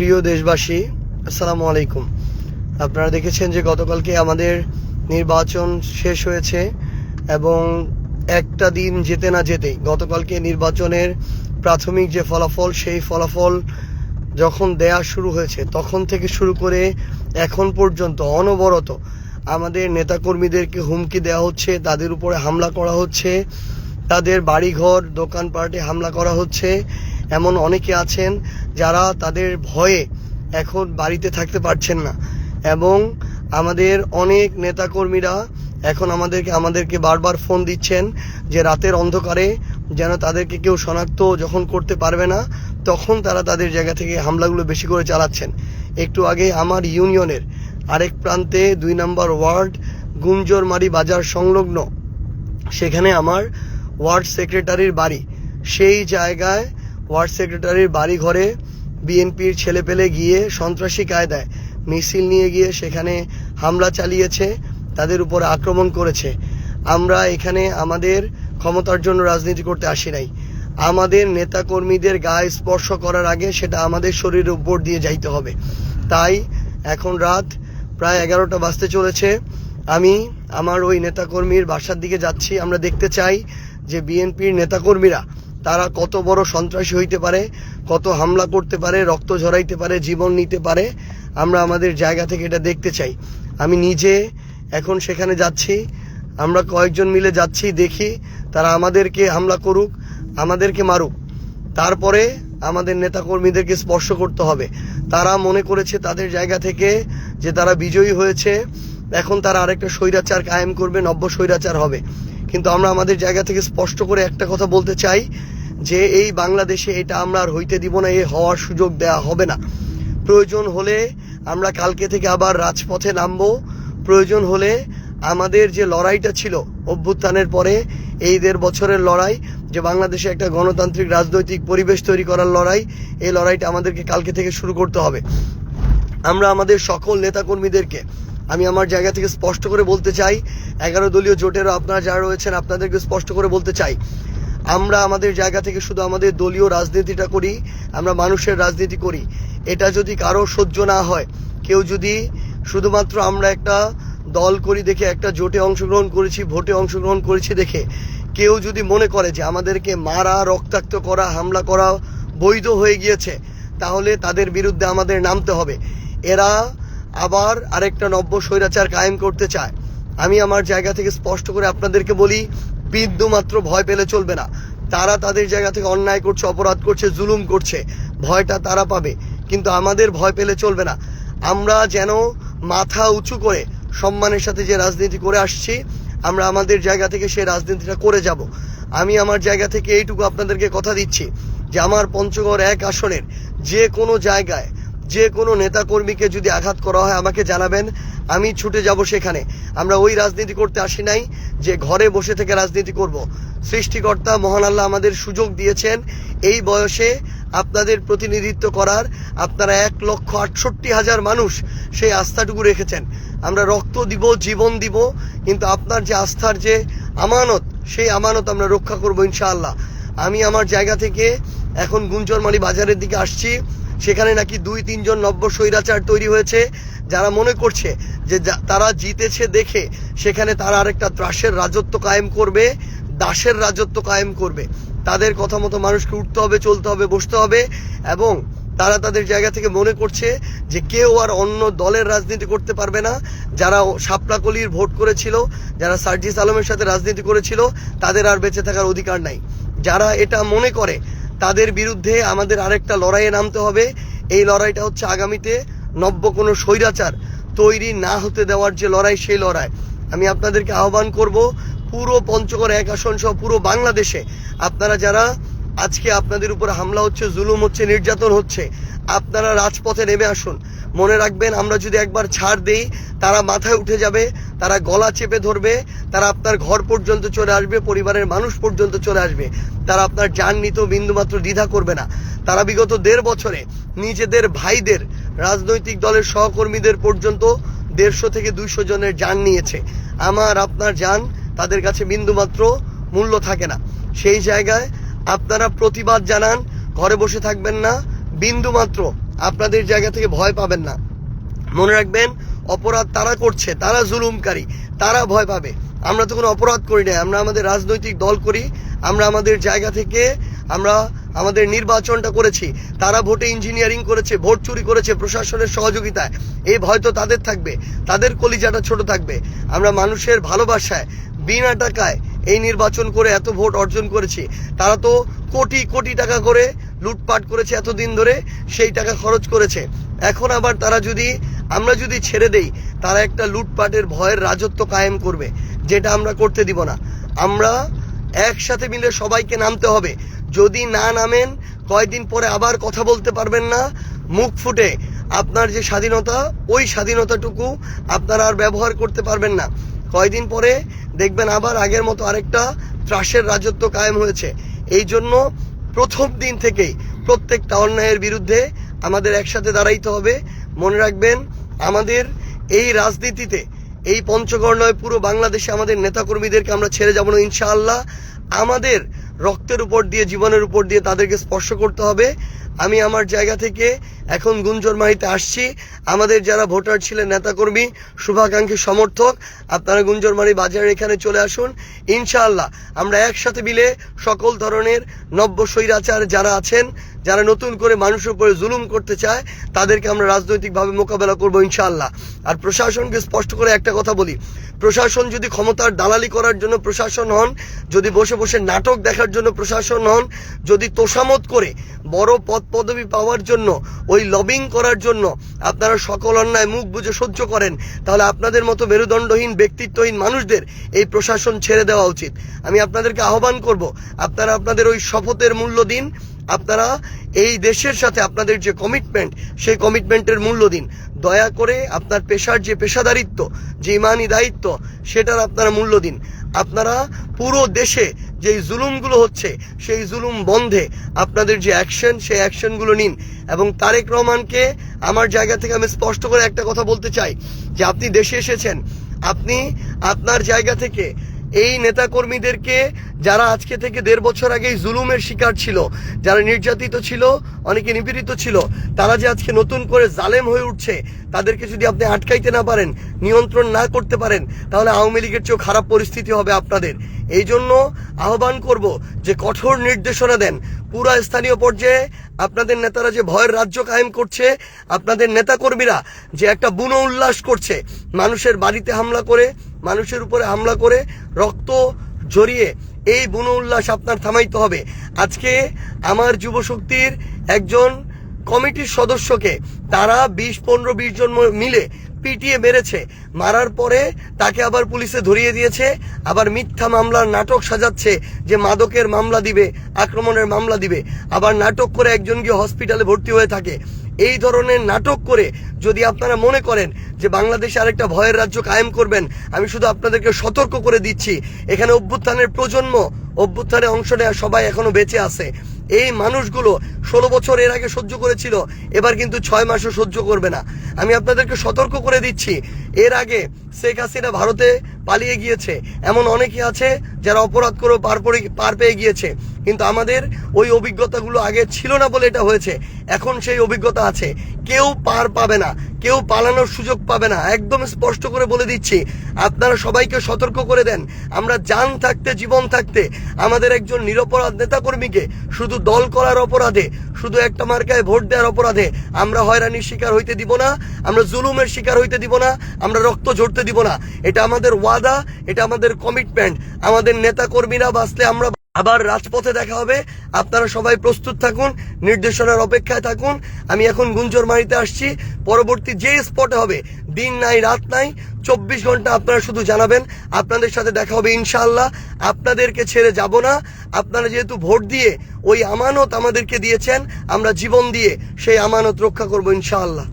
প্রিয় দেশবাসী, আসসালামু আলাইকুম। আপনারা দেখেছেন যে গতকালকে আমাদের নির্বাচন শেষ হয়েছে এবং একটা দিন যেতে না যেতেই গতকালকে নির্বাচনের প্রাথমিক যে ফলাফল, সেই ফলাফল যখন দেয়া শুরু হয়েছে তখন থেকে শুরু করে এখন পর্যন্ত অনবরত আমাদের নেতাকর্মীদেরকে হুমকি দেওয়া হচ্ছে, তাদের উপরে হামলা করা হচ্ছে, তাদের বাড়িঘর দোকানপাটে হামলা করা হচ্ছে। এমন অনেকে আছেন যারা তাদের ভয়ে এখন বাড়িতে থাকতে পারছেন না এবং আমাদের অনেক নেতাকর্মীরা এখন আমাদেরকে বারবার ফোন দিচ্ছেন যে রাতের অন্ধকারে যেন তাদেরকে কেউ শনাক্ত যখন করতে পারবে না তখন তারা তাদের জায়গা থেকে হামলাগুলো বেশি করে চালাচ্ছেন। একটু আগে আমার ইউনিয়নের আরেক প্রান্তে 2 নম্বর ওয়ার্ড গুঞ্জরমারি বাজার সংলগ্ন, সেখানে আমার ওয়ার্ড সেক্রেটারির বাড়ি, সেই জায়গায় ওয়ার্ড সেক্রেটারির বাড়ি ঘরে বিএনপির ছেলেপেলে গিয়ে সন্ত্রাসী কায়দায় মিছিল নিয়ে গিয়ে সেখানে হামলা চালিয়েছে, তাদের উপর আক্রমণ করেছে। আমরা এখানে আমাদের ক্ষমতার জন্য রাজনীতি করতে আসি নাই। আমাদের নেতাকর্মীদের গায়ে স্পর্শ করার আগে সেটা আমাদের শরীরের উপর দিয়ে যাইতে হবে। তাই এখন রাত প্রায় 11টা বাজতে চলেছে। আমি আমার ওই নেতাকর্মীর বাসার দিকে যাচ্ছি। আমরা দেখতে চাই যে বিএনপির নেতাকর্মীরা তারা কত বড় সন্ত্রাসী হইতে পারে, কত হামলা করতে পারে, রক্ত ঝরাইতে পারে, জীবন নিতে পারে। আমরা আমাদের জায়গা থেকে এটা দেখতে চাই। আমি নিজে এখন সেখানে যাচ্ছি, আমরা কয়েকজন মিলে যাচ্ছি, দেখি তারা আমাদেরকে হামলা করুক, আমাদেরকে মারুক, তারপরে আমাদের নেতাকর্মীদেরকে স্পর্শ করতে হবে। তারা মনে করেছে তাদের জায়গা থেকে যে তারা বিজয়ী হয়েছে, এখন তারা আরেকটা স্বৈরাচার কায়েম করবে, নব্য স্বৈরাচার হবে। কিন্তু আমরা আমাদের জায়গা থেকে স্পষ্ট করে একটা কথা বলতে চাই যে এই বাংলাদেশে এটা আমরা আর হইতে দিব না, এ হওয়ার সুযোগ দেয়া হবে না। প্রয়োজন হলে আমরা কালকে থেকে আবার রাজপথে নামবো। প্রয়োজন হলে আমাদের যে লড়াইটা ছিল অভ্যুত্থানের পরে, এই 1.5 বছরের লড়াই, যে বাংলাদেশে একটা গণতান্ত্রিক রাজনৈতিক পরিবেশ তৈরি করার লড়াই, এই লড়াইটা আমাদেরকে কালকে থেকে শুরু করতে হবে। আমরা আমাদের সকল নেতাকর্মীদেরকে আমি আমার জায়গা থেকে স্পষ্ট করে বলতে চাই, 11 দলীয় জোটেরও আপনারা যারা রয়েছেন আপনাদেরকে স্পষ্ট করে বলতে চাই, আমরা আমাদের জায়গা থেকে শুধু আমাদের দলীয় রাজনীতিটা করি, আমরা মানুষের রাজনীতি করি। এটা যদি কারো সহ্য না হয়, কেউ যদি শুধুমাত্র আমরা একটা দল করি দেখে, একটা জোটে অংশগ্রহণ করেছি, ভোটে অংশগ্রহণ করেছি দেখে কেউ যদি মনে করে যে আমাদেরকে মারা, রক্তাক্ত করা, হামলা করা বৈধ হয়ে গিয়েছে, তাহলে তাদের বিরুদ্ধে আমাদের নামতে হবে। এরা আবার আরেকটা নব্য স্বৈরাচার কায়েম করতে চায়। আমি আমার জায়গা থেকে স্পষ্ট করে আপনাদেরকে বলি, বিন্দু মাত্র ভয় পেলে চলবে না। তারা তাদের জায়গা থেকে অন্যায় করছে, অপরাধ করছে, জুলুম করছে, ভয়টা তারা পাবে, কিন্তু আমাদের ভয় পেলে চলবে না। আমরা যেন মাথা উঁচু করে সম্মানের সাথে যে রাজনীতি করে আসছি, আমরা আমাদের জায়গা থেকে সেই রাজনীতিটা করে যাব। আমি আমার জায়গা থেকে এইটুকু আপনাদেরকে কথা দিচ্ছি যে আমার পঞ্চগড় 1 আসনের যে কোনো জায়গায় যে কোনো নেতাকর্মীকে যদি আঘাত করা হয় আমাকে জানাবেন, আমি ছুটে যাব সেখানে। আমরা ওই রাজনীতি করতে আসি নাই যে ঘরে বসে থেকে রাজনীতি করব। সৃষ্টিকর্তা মহান আল্লাহ আমাদের সুযোগ দিয়েছেন এই বয়সে আপনাদের প্রতিনিধিত্ব করার। আপনারা 1,68,000 মানুষ সেই আস্থাটুকু রেখেছেন। আমরা রক্ত দিব, জীবন দিব, কিন্তু আপনার যে আস্থার যে আমানত, সেই আমানত আমরা রক্ষা করব ইনশাআল্লাহ। আমি আমার জায়গা থেকে এখন গুঞ্জরমারি বাজারের দিকে আসছি। সেখানে নাকি 2-3 জন নব্য স্বৈরাচার তৈরি হয়েছে, যারা মনে করছে যে তারা জিতেছে দেখে সেখানে তারা আরেকটা ত্রাসের রাজত্ব কায়েম করবে, দাসের রাজত্ব কায়েম করবে। তাদের কথা মতো মানুষকে উঠতে হবে, চলতে হবে, বসতে হবে। এবং তারা তাদের জায়গা থেকে মনে করছে যে কেউ আর অন্য দলের রাজনীতি করতে পারবে না। যারা শাপলাকলির ভোট করেছিল, যারা সার্জিস আলমের সাথে রাজনীতি করেছিল, তাদের আর বেঁচে থাকার অধিকার নাই। যারা এটা মনে করে তাদের বিরুদ্ধে আমাদের আরেকটা লড়াইয়ে নামতে হবে। এই লড়াইটা হচ্ছে আগামীতে নব্য কোনো স্বৈরাচার তৈরি না হতে দেওয়ার যে লড়াই, সেই লড়াই। আমি আপনাদেরকে আহ্বান করব, পুরো পঞ্চগড় 1 আসন সহ পুরো বাংলাদেশে আপনারা যারা আজকে আপনাদের উপর হামলা হচ্ছে, জুলুম হচ্ছে, নির্যাতন হচ্ছে, আপনারা রাজপথে নেমে আসুন। মনে রাখবেন, আমরা যদি একবার ছাড় দেই, তারা মাথায় উঠে যাবে, তারা গলা চেপে ধরবে, তারা আপনার ঘর পর্যন্ত চলে আসবে, পরিবারের মানুষ পর্যন্ত চলে আসবে। তারা আপনার জান নিতেও বিন্দুমাত্র দ্বিধা করবে না। তারা বিগত 1.5 বছরে নিজেদের ভাইদের, রাজনৈতিক দলের সহকর্মীদের পর্যন্ত 150 থেকে 200 জনের জান নিয়েছে। আমার আপনার জান তাদের কাছে বিন্দুমাত্র মূল্য থাকে না। সেই জায়গায় আপনারা প্রতিবাদ জানান, ঘরে বসে থাকবেন না। বিন্দুমাত্র আপনাদের জায়গা থেকে ভয় পাবেন না। মনে রাখবেন, অপরাধ তারা করছে, তারা জুলুমকারী, তারা ভয় পাবে। আমরা তো কোনো অপরাধ করি না, আমরা আমাদের রাজনৈতিক দল করি, আমরা আমাদের জায়গা থেকে আমরা আমাদের নির্বাচনটা করেছি। তারা ভোটে ইঞ্জিনিয়ারিং করেছে, ভোট চুরি করেছে প্রশাসনের সহযোগিতায়। এই ভয় তো তাদের থাকবে, তাদের কলিজাটা ছোট থাকবে। আমরা মানুষের ভালোবাসায় বিনা টাকায় এই নির্বাচন করে এত ভোট অর্জন করেছি। তারা তো কোটি কোটি টাকা করে লুটপাট করেছে এতদিন ধরে, সেই টাকা খরচ করেছে। এখন আবার আমরা যদি ছেড়ে দেই, তারা একটা লুটপাটের ভয়ের রাজত্ব কায়েম করবে, যেটা আমরা করতে দিব না। আমরা একসাথে মিলে সবাইকে নামতে হবে। যদি না নামেন, কয়েকদিন পরে আবার কথা বলতে পারবেন না মুখ ফুটে। আপনার যে স্বাধীনতা, ওই স্বাধীনতাটুকু আপনারা আর ব্যবহার করতে পারবেন না। কয়েকদিন পরে দেখবেন আবার আগের মতো আরেকটা ত্রাসের রাজত্ব কায়েম হয়েছে। এই জন্য প্রথম দিন থেকেই প্রত্যেকটা অন্যায়ের বিরুদ্ধে আমাদের একসাথে দাঁড়াইতে হবে। মনে রাখবেন, আমাদের এই রাজনীতিতে, এই পঞ্চগড় নয়, পুরো বাংলাদেশে আমাদের নেতাকর্মীদেরকে আমরা ছেড়ে যাব না ইনশাআল্লাহ। আমাদের রক্তের উপর দিয়ে, জীবনের উপর দিয়ে তাদেরকে স্পর্শ করতে হবে। আমি আমার জায়গা থেকে এখন গুঞ্জরমারিতে আসছি। আমাদের যারা ভোটার ছিলেন, নেতাকর্মী, শুভাকাঙ্ক্ষী, সমর্থক, আপনারা গুঞ্জরমারি বাজারে এখানে চলে আসুন। ইনশাআল্লাহ আমরা একসাথে মিলে সকল ধরনের নব্য স্বৈরাচার যারা আছেন, যারা নতুন করে মানুষের উপরে জুলুম করতে চায়, তাদেরকে আমরা রাজনৈতিকভাবে মোকাবেলা করবো ইনশাআল্লাহ। আর প্রশাসনকে স্পষ্ট করে একটা কথা বলি, প্রশাসন যদি ক্ষমতার দালালি করার জন্য প্রশাসন হন, যদি বসে বসে নাটক দেখার জন্য প্রশাসন হন, যদি তোষামত করে বড় পদ পদবি পাওয়ার জন্য, ওই লবিং করার জন্য আপনারা সকল অন্যায় মুখ বুজে সহ্য করেন, তাহলে আপনাদের মতো মেরুদণ্ডহীন, ব্যক্তিত্বহীন মানুষদের এই প্রশাসন ছেড়ে দেওয়া উচিত। আমি আপনাদেরকে আহ্বান করব, আপনারা আপনাদের ওই শপথের মূল্য দিন। আপনারা এই দেশের সাথে আপনাদের যে কমিটমেন্ট, সেই কমিটমেন্টের মূল্য দিন। দয়া করে আপনার পেশার যে পেশাদারিত্ব, যে ইমানি দায়িত্ব, সেটার আপনারা মূল্য দিন। আপনারা পুরো দেশে যেই জুলুমগুলো হচ্ছে, সেই জুলুম বন্ধে আপনাদের যে অ্যাকশন, সেই অ্যাকশনগুলো নিন। এবং তারেক রহমানকে আমার জায়গা থেকে আমি স্পষ্ট করে একটা কথা বলতে চাই, যে আপনি দেশে এসেছেন, আপনি আপনার জায়গা থেকে এই নেতাকর্মীদেরকে, যারা আজকে থেকে 1.5 বছর আগেই জুলুমের শিকার ছিল, যারা নির্যাতিত ছিল, অনেকে নিপীড়িত ছিল, তারা যে আজকে নতুন করে জালেম হয়ে উঠছে, তাদেরকে যদি আপনি আটকাইতে না পারেন, নিয়ন্ত্রণ না করতে পারেন, তাহলে আওয়ামী লীগের চেয়েও খারাপ পরিস্থিতি হবে আপনাদের। এই জন্য আহ্বান করব যে কঠোর নির্দেশনা দেন। পুরা স্থানীয় পর্যায়ে আপনাদের নেতারা যে ভয়ের রাজ্য কায়েম করছে, আপনাদের নেতাকর্মীরা যে একটা বুনো উল্লাস করছে, মানুষের বাড়িতে হামলা করে, মানুষের উপরে হামলা করে, রক্ত ঝরিয়ে, এই বুনো উল্লাস আপনার থামাইতে হবে। আজকে আমার যুবশক্তির একজন কমিটির সদস্যকে তারা 15-20 জন মিলে পিটিয়ে মেরেছে। মারার পরে তাকে আবার পুলিশে ধরিয়ে দিয়েছে, আবার মিথ্যা মামলার নাটক সাজাচ্ছে যে মাদকের মামলা দিবে, আক্রমণের মামলা দিবে, আবার নাটক করে একজন গিয়ে হসপিটালে ভর্তি হয়ে থাকে। এই ধরনের নাটক করে যদি আপনারা মনে করেন যে বাংলাদেশে আরেকটা ভয়ের রাজ্য কায়েম করবেন, আমি শুধু আপনাদেরকে সতর্ক করে দিচ্ছি, এখানে অভ্যুত্থানের প্রজন্ম, অভ্যুত্থানে অংশ নেওয়া সবাই এখনো বেঁচে আছে। এই মানুষগুলো 16 বছর এর আগে সহ্য করেছিল, এবার কিন্তু 6 মাসও সহ্য করবে না। আমি আপনাদেরকে সতর্ক করে দিচ্ছি, এর আগে শেখ হাসিনা ভারতে পালিয়ে গিয়েছে, এমন অনেকে আছে যারা অপরাধ করে পার পেয়ে গিয়েছে, কিন্তু আমাদের ওই অভিজ্ঞতাগুলো আগে ছিল না বলে এটা হয়েছে। এখন সেই অভিজ্ঞতা আছে, কেউ পার পাবে না, কেউ পালানোর সুযোগ পাবে না। একদম স্পষ্ট করে বলে দিচ্ছি, আপনারা সবাইকে সতর্ক করে দেন। আমরা জান থাকতে, জীবন থাকতে আমাদের একজন নিরপরাধ নেতাকর্মীকে শুধু দল করার অপরাধে, শুধু একটা মার্কায় ভোট দেওয়ার অপরাধে আমরা হয়রানির শিকার হইতে দিব না, আমরা জুলুমের শিকার হইতে দিব না, আমরা রক্ত ঝরতে দিব না। এটা আমাদের ওয়াদা, এটা আমাদের কমিটমেন্ট। আমাদের নেতাকর্মীরা বাঁচলে আমরা আবার রাজপথে দেখা হবে। আপনারা সবাই প্রস্তুত থাকুন, নির্দেশনার অপেক্ষায় থাকুন। আমি এখন গুঞ্জরমারিতে আসছি, পরবর্তী যে স্পটে হবে, দিন নাই রাত নাই, 24 ঘন্টা আপনারা শুধু জানাবেন, আপনাদের সাথে দেখা হবে ইনশাআল্লাহ। আপনাদেরকে ছেড়ে যাব না। আপনারা যেহেতু ভোট দিয়ে ওই আমানত আমাদেরকে দিয়েছেন, আমরা জীবন দিয়ে সেই আমানত রক্ষা করবো ইনশাআল্লাহ।